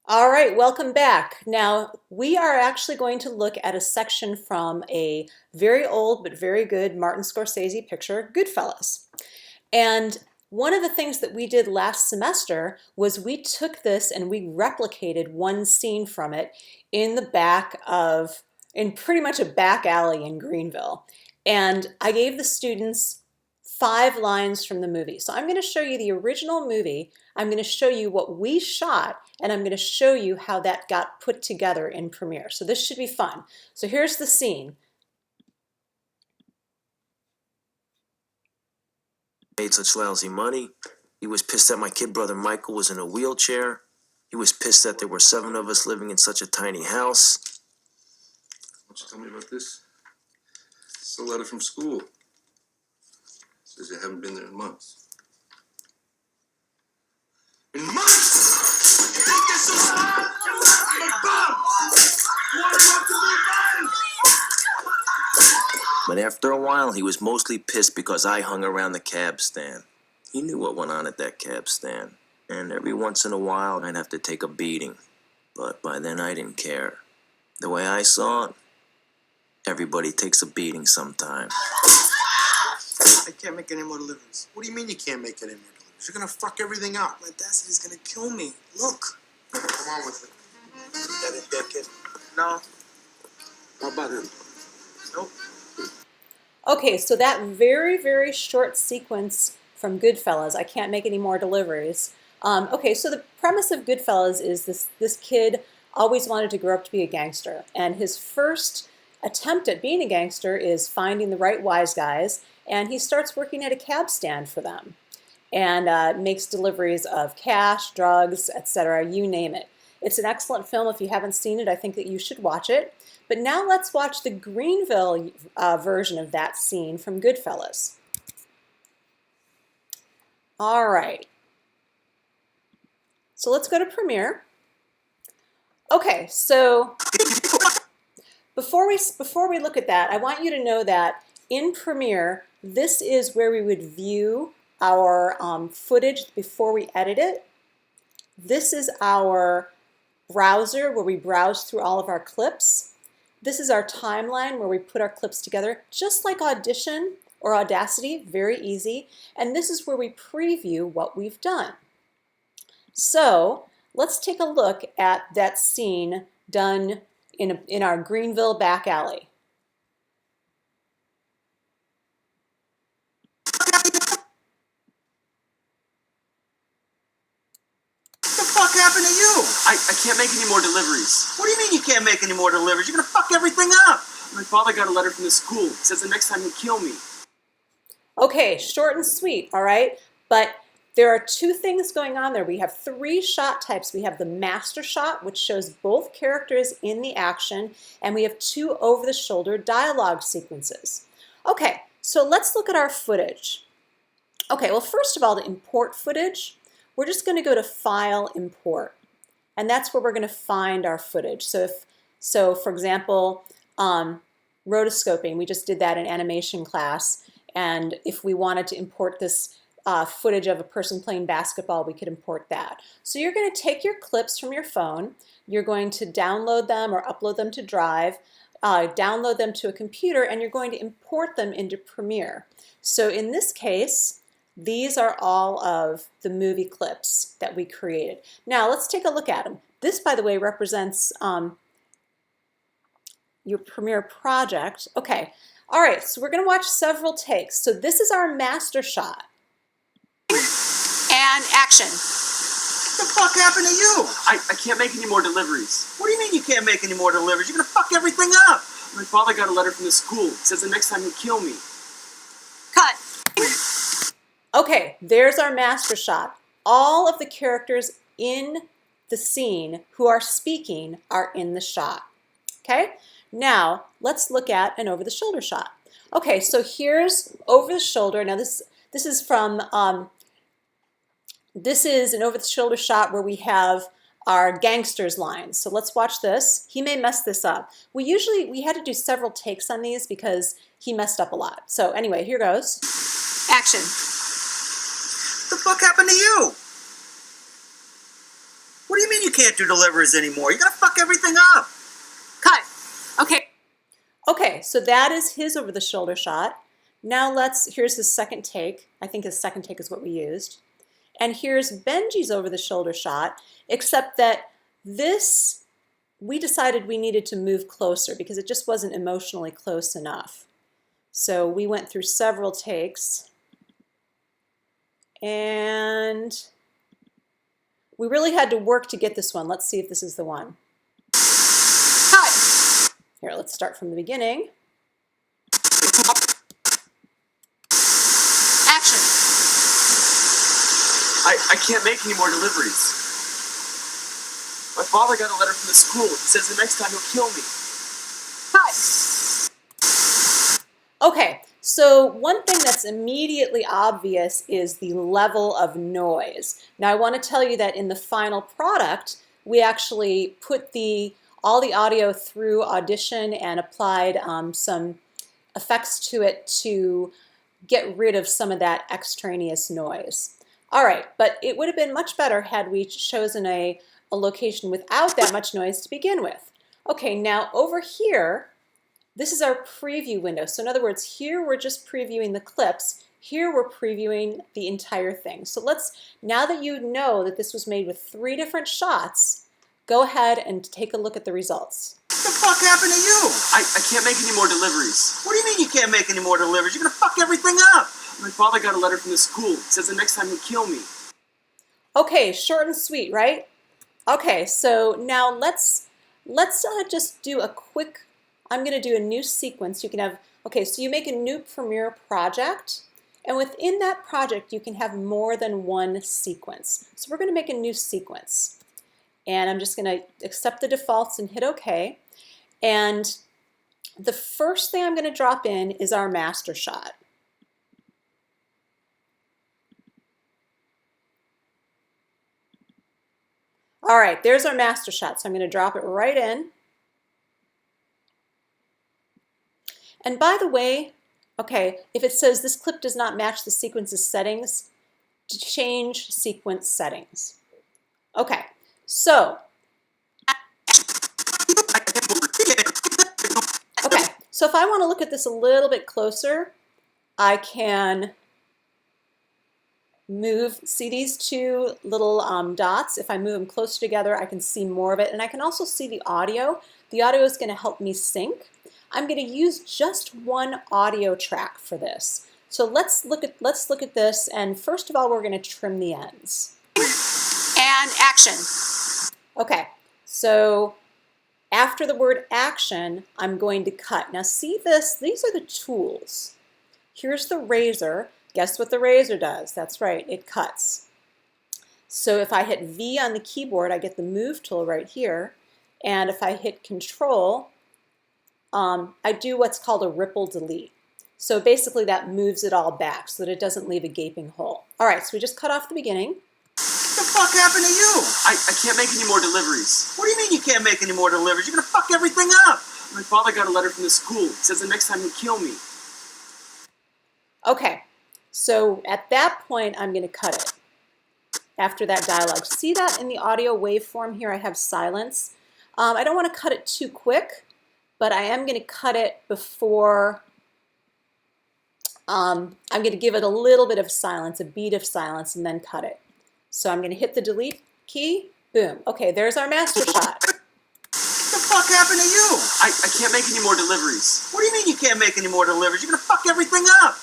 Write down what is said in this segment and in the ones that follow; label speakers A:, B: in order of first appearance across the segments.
A: All right, welcome back. Now, we are actually going to look at a section from a very old but very good Martin Scorsese picture, Goodfellas. And one of the things that we did last semester was we took this and we replicated one scene from it in the in pretty much a back alley in Greenville. And I gave the students 5 lines from the movie. So I'm going to show you the original movie. I'm going to show you what we shot, and I'm going to show you how that got put together in Premiere. So this should be fun. So here's the scene.
B: Made such lousy money. He was pissed that my kid brother Michael was in a wheelchair. He was pissed that there were 7 of us living in such a tiny house.
C: Why don't you tell me about this? It's a letter from school. It says you haven't been there in months. In months? You think this is hard? I'm a bum! Why do you have to
B: But after a while, he was mostly pissed because I hung around the cab stand. He knew what went on at that cab stand. And every once in a while, I'd have to take a beating. But by then, I didn't care. The way I saw it, everybody takes a beating sometime.
D: I can't make any more deliveries. What do you mean you can't make any more deliveries? You're gonna fuck everything up. My dad said he's gonna kill me. Look.
C: Come on with it.
D: That ain't dead kid? No. What about him? Nope.
A: Okay, so that very, very short sequence from Goodfellas, I can't make any more deliveries. Okay, so the premise of Goodfellas is this kid always wanted to grow up to be a gangster, and his first attempt at being a gangster is finding the right wise guys, and he starts working at a cab stand for them, and makes deliveries of cash, drugs, etc., you name it. It's an excellent film. If you haven't seen it, I think that you should watch it. But now let's watch the Greenville version of that scene from Goodfellas. All right. So let's go to Premiere. Okay, so before we look at that, I want you to know that in Premiere, this is where we would view our footage before we edit it. This is our browser where we browse through all of our clips. This is our timeline where we put our clips together, just like Audition or Audacity, very easy. And this is where we preview what we've done. So let's take a look at that scene done in our Greenville back alley.
D: What the fuck happened to you?
E: I can't make any more deliveries.
D: What do you mean you can't make any more deliveries? You're gonna fuck everything up.
E: My father got a letter from the school. It says the next time he'll kill me.
A: Okay, short and sweet, all right? But there are 2 things going on there. We have 3 shot types. We have the master shot, which shows both characters in the action, and we have 2 over-the-shoulder dialogue sequences. Okay, so let's look at our footage. Okay, well, first of all, to import footage, we're just going to go to File, Import, and that's where we're going to find our footage. So for example, rotoscoping, we just did that in animation class, and if we wanted to import this footage of a person playing basketball, we could import that. So you're going to take your clips from your phone, you're going to download them or upload them to Drive, download them to a computer, and you're going to import them into Premiere. So in this case, these are all of the movie clips that we created. Now let's take a look at them. This, by the way, represents your Premiere project. Okay, all right, so we're going to watch several takes. So this is our master shot. And action.
D: What the fuck happened to you?
E: I can't make any more deliveries.
D: What do you mean you can't make any more deliveries? You're gonna fuck everything up.
E: My father got a letter from the school. It says the next time he'll kill me.
A: Cut. Okay, there's our master shot. All of the characters in the scene who are speaking are in the shot. Okay, now let's look at an over-the-shoulder shot. Okay, so here's over the shoulder. Now this is from this is an over-the-shoulder shot where we have our gangsters lines. So let's watch this. He may mess this up. We had to do several takes on these because he messed up a lot. So anyway, here goes. Action.
D: What the fuck happened to you?
F: What do you mean you can't do deliveries anymore? You're gonna fuck everything up.
A: Cut. Okay. Okay, so that is his over-the-shoulder shot. Now here's his second take. I think his second take is what we used. And here's Benji's over-the-shoulder shot, except that this, we decided we needed to move closer because it just wasn't emotionally close enough. So we went through several takes. And we really had to work to get this one. Let's see if this is the one. Cut. Here, let's start from the beginning. Action.
E: I can't make any more deliveries. My father got a letter from the school. He says the next time he'll kill me.
A: Cut. Okay, so one thing that's immediately obvious is the level of noise. Now I want to tell you that in the final product, we actually put all the audio through Audition and applied some effects to it to get rid of some of that extraneous noise. All right, but it would have been much better had we chosen a location without that much noise to begin with. Okay, now over here, this is our preview window. So in other words, here we're just previewing the clips. Here we're previewing the entire thing. So now that you know that this was made with 3 different shots, go ahead and take a look at the results.
F: What the fuck happened to you?
E: I can't make any more deliveries.
F: What do you mean you can't make any more deliveries? You're gonna fuck everything up.
E: My father got a letter from the school. He says the next time he'll kill me.
A: Okay, short and sweet, right? Okay, so now let's just do a quick, I'm gonna do a new sequence. You can have, okay, so you make a new Premiere project, and within that project, you can have more than one sequence. So we're gonna make a new sequence. And I'm just gonna accept the defaults and hit OK. And the first thing I'm gonna drop in is our master shot. All right, there's our master shot. So I'm gonna drop it right in. And by the way, okay, if it says this clip does not match the sequence's settings, to change sequence settings. Okay, so, okay, so if I want to look at this a little bit closer, I can see these 2 little dots. If I move them closer together, I can see more of it, and I can also see the audio. The audio is going to help me sync. I'm going to use just one audio track for this. So let's look at this, and first of all, we're going to trim the ends. And action. Okay, so after the word action, I'm going to cut. Now see this? These are the tools. Here's the razor. Guess what the razor does? That's right, it cuts. So if I hit V on the keyboard, I get the move tool right here. And if I hit Control, I do what's called a ripple delete. So basically that moves it all back so that it doesn't leave a gaping hole. All right, so we just cut off the beginning.
F: What the fuck happened to you?
E: I can't make any more deliveries.
F: What do you mean you can't make any more deliveries? You're gonna fuck everything up.
E: My father got a letter from the school. He says the next time he'll kill me.
A: Okay, so at that point, I'm going to cut it after that dialogue. See that in the audio waveform here, I have silence. I don't want to cut it too quick, but I am going to cut it before, I'm going to give it a little bit of silence, a beat of silence, and then cut it. So I'm going to hit the delete key, boom. Okay, there's our master shot.
F: What the fuck happened to you?
E: I can't make any more deliveries.
F: What do you mean you can't make any more deliveries? You're gonna fuck everything up.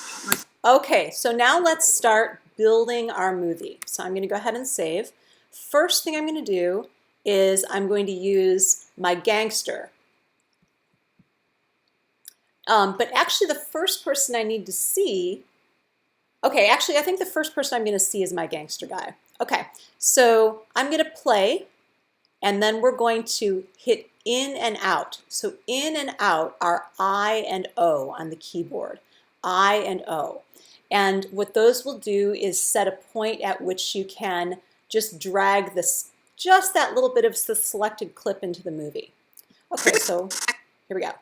A: Okay, so now let's start building our movie. So I'm going to go ahead and save. First thing I'm going to do is I'm going to use my gangster. But actually the first person I need to see, okay, actually I think the first person I'm going to see is my gangster guy. Okay, so I'm going to play, and then we're going to hit in and out. So in and out are I and O on the keyboard. I and O. And what those will do is set a point at which you can just drag this, just that little bit of the selected clip into the movie. Okay, so here we go.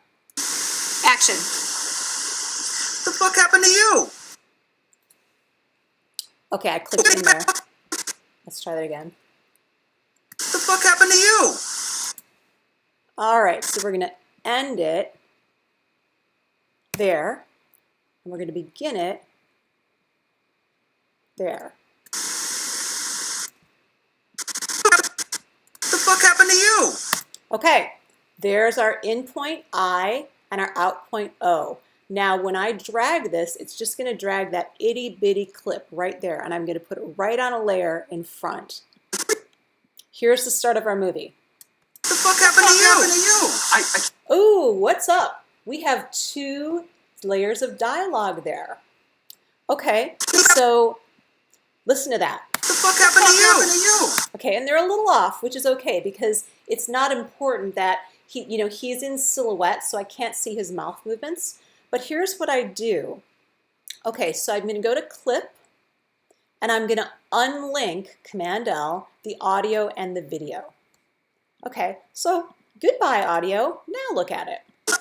A: Action.
F: What the fuck happened to you?
A: Okay, I clicked in there. Let's try that again.
F: What the fuck happened to you?
A: All right, so we're going to end it there, and we're going to begin it there.
F: What the fuck happened to you?
A: Okay, there's our in point I and our out point O. Now, when I drag this, it's just going to drag that itty bitty clip right there, and I'm going to put it right on a layer in front. Here's the start of our movie.
F: What the fuck happened to you?
A: Ooh, what's up? We have 2 layers of dialogue there. Okay, so listen to that.
F: What the fuck happened to you?
A: Okay, and they're a little off, which is okay because it's not important that he's in silhouette, so I can't see his mouth movements. But here's what I do. Okay, so I'm going to go to Clip, and I'm going to unlink, Command L, the audio and the video. Okay, so goodbye audio. Now look at it.
F: What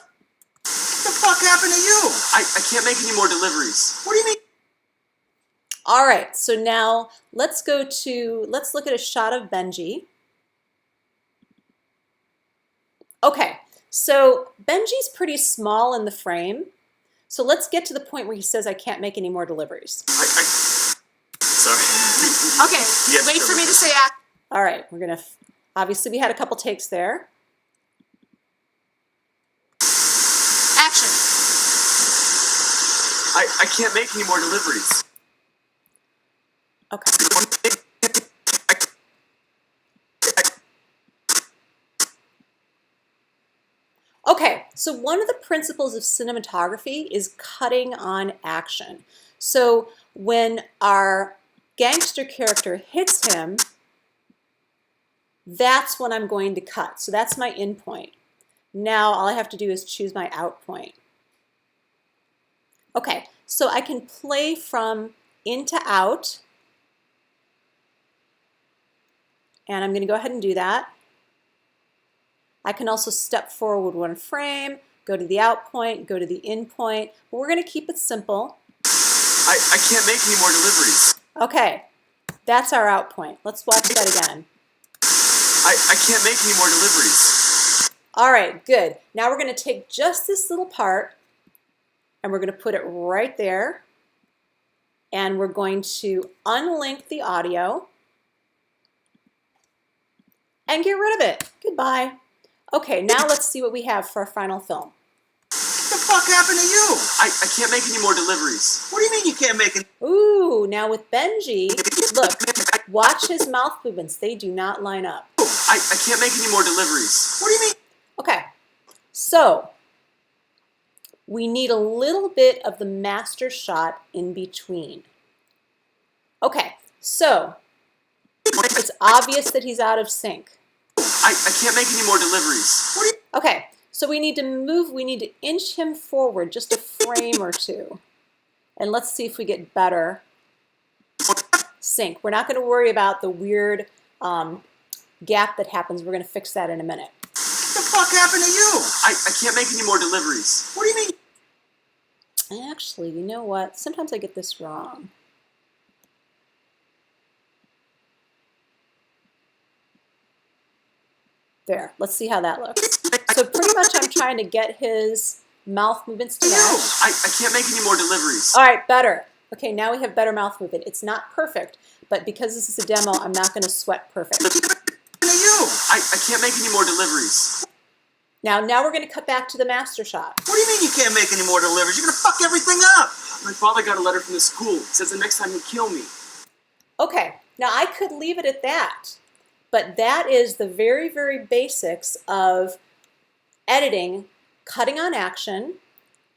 F: the fuck happened to you?
E: I can't make any more deliveries.
F: What do you mean?
A: All right, so now let's look at a shot of Benji. Okay, so Benji's pretty small in the frame. So let's get to the point where he says, I can't make any more deliveries.
E: Sorry.
G: Okay,
E: Yes,
G: wait for me to say
A: All right, we're gonna, obviously we had a couple takes there.
G: action.
E: I can't make any more deliveries.
A: Okay. Okay, so one of the principles of cinematography is cutting on action. So when our gangster character hits him, that's when I'm going to cut. So that's my in point. Now all I have to do is choose my out point. Okay, so I can play from in to out. And I'm going to go ahead and do that. I can also step forward 1 frame, go to the out point, go to the in point, but we're going to keep it simple.
E: I can't make any more deliveries.
A: Okay, that's our out point. Let's watch that again.
E: I can't make any more deliveries.
A: All right, good. Now we're going to take just this little part and we're going to put it right there. And we're going to unlink the audio and get rid of it. Goodbye. Okay, now let's see what we have for our final film.
F: What the fuck happened to you?
E: I can't make any more deliveries.
F: What do you mean you can't make it?
A: Ooh, now with Benji, look, watch his mouth movements. They do not line up.
E: I can't make any more deliveries.
F: What do you mean?
A: Okay, so we need a little bit of the master shot in between. Okay, so it's obvious that he's out of sync.
E: I can't make any more deliveries.
A: Okay, so we need to inch him forward just a frame or 2. And let's see if we get better sync. We're not going to worry about the weird gap that happens. We're going to fix that in a minute.
F: What the fuck happened to you?
E: I can't make any more deliveries.
F: What do you mean?
A: Actually, you know what? Sometimes I get this wrong. There, let's see how that looks. So pretty much I'm trying to get his mouth movements to match.
E: I can't make any more deliveries.
A: All right, better. Okay, now we have better mouth movement. It's not perfect, but because this is a demo, I'm not going to sweat perfect.
F: What happened to you?
E: I can't make any more deliveries.
A: Now we're going to cut back to the master shot.
F: What do you mean you can't make any more deliveries? You're gonna fuck everything up.
E: My father got a letter from the school. It says the next time he'll kill me.
A: Okay, now I could leave it at that, but that is the very, very basics of editing, cutting on action,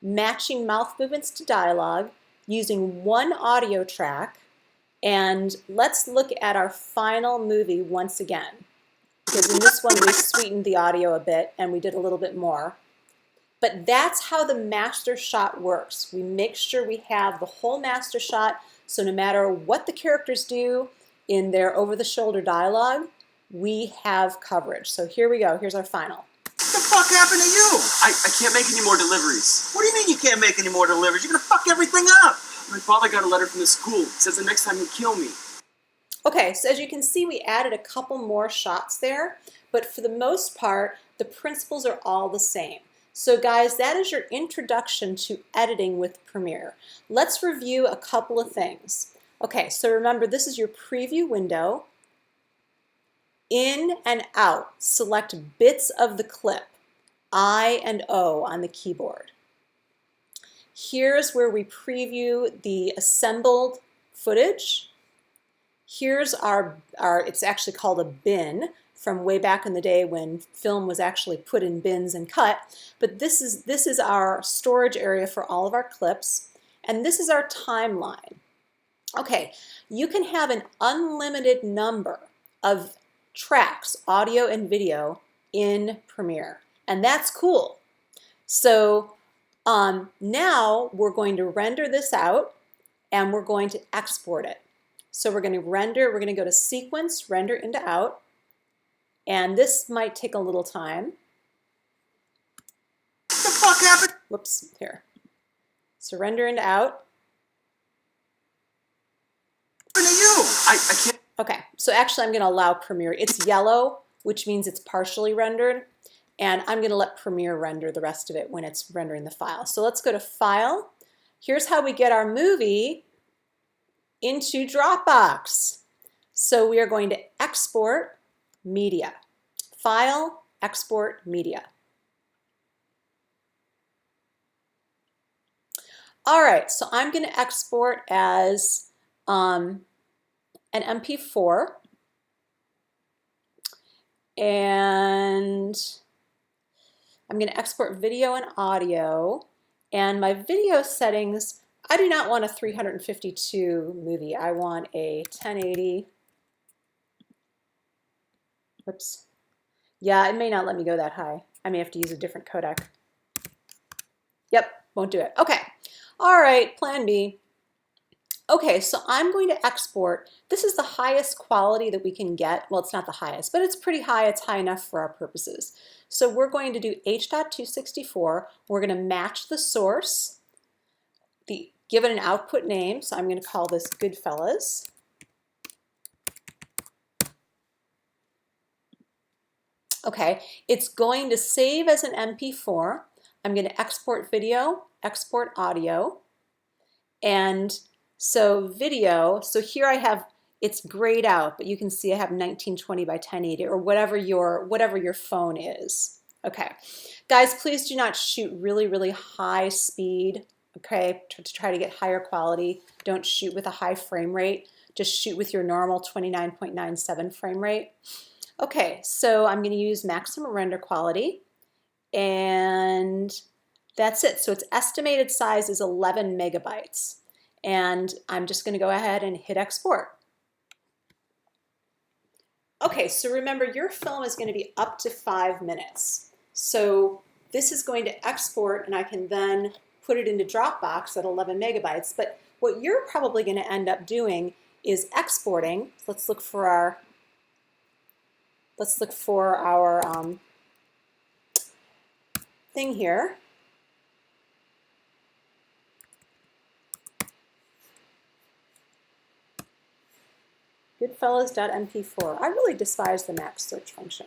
A: matching mouth movements to dialogue, using 1 audio track, and let's look at our final movie once again. Because in this one we sweetened the audio a bit and we did a little bit more. But that's how the master shot works. We make sure we have the whole master shot, so no matter what the characters do in their over-the-shoulder dialogue, we have coverage. So here we go. Here's our final.
F: What the fuck happened to you?
E: I can't make any more deliveries.
F: What do you mean you can't make any more deliveries? You're gonna fuck everything up.
E: My father got a letter from the school. It says the next time he'll kill me.
A: Okay, so as you can see, we added a couple more shots there, but for the most part, the principles are all the same. So guys, that is your introduction to editing with Premiere. Let's review a couple of things. Okay, so remember, this is your preview window. In and out, select bits of the clip, I and O on the keyboard. Here's where we preview the assembled footage. Here's our it's actually called a bin from way back in the day when film was actually put in bins and cut. But this is our storage area for all of our clips, and this is our timeline. Okay, you can have an unlimited number of tracks, audio and video, in Premiere, and that's cool. So now we're going to render this out, and we're going to export it. So we're going to render, we're going to go to Sequence, Render into Out, and this might take a little time.
F: What the fuck happened?
A: Whoops, here. So render into out.
F: To you?
E: I can't.
A: Okay, so actually I'm going to allow Premiere. It's yellow, which means it's partially rendered, and I'm going to let Premiere render the rest of it when it's rendering the file. So let's go to File. Here's how we get our movie into Dropbox. So we are going to export media. File, export media. All right, so I'm going to export as an MP4, and I'm going to export video and audio, and my video settings, I do not want a 352 movie. I want a 1080. Whoops. Yeah, it may not let me go that high. I may have to use a different codec. Yep, won't do it. Okay. All right, plan B. Okay, so I'm going to export. This is the highest quality that we can get. Well, it's not the highest, but it's pretty high. It's high enough for our purposes. So we're going to do H.264. We're going to match the source, give it an output name. So I'm going to call this Goodfellas. Okay, it's going to save as an MP4. I'm going to export video, export audio, and so video, so here I have, it's grayed out, but you can see I have 1920 by 1080 or whatever your phone is. Okay, guys, please do not shoot really, really high speed, okay, to try to get higher quality. Don't shoot with a high frame rate. Just shoot with your normal 29.97 frame rate. Okay, so I'm going to use maximum render quality, and that's it. So its estimated size is 11 megabytes. And I'm just going to go ahead and hit export. Okay, so remember, your film is going to be up to 5 minutes. So this is going to export, and I can then put it into Dropbox at 11 megabytes. But what you're probably going to end up doing is exporting. Let's look for our thing here. Goodfellas.mp4. I really despise the max search function.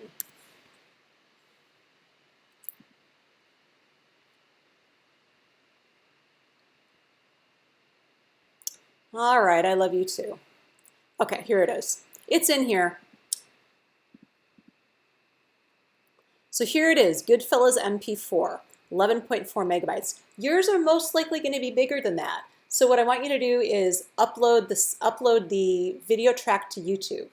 A: All right, I love you too. Okay, here it is. It's in here. So here it is, Goodfellas MP4, 11.4 megabytes. Yours are most likely going to be bigger than that. So what I want you to do is upload the video track to YouTube.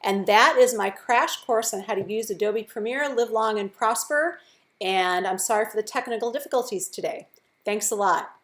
A: And that is my crash course on how to use Adobe Premiere, live long and prosper. And I'm sorry for the technical difficulties today. Thanks a lot.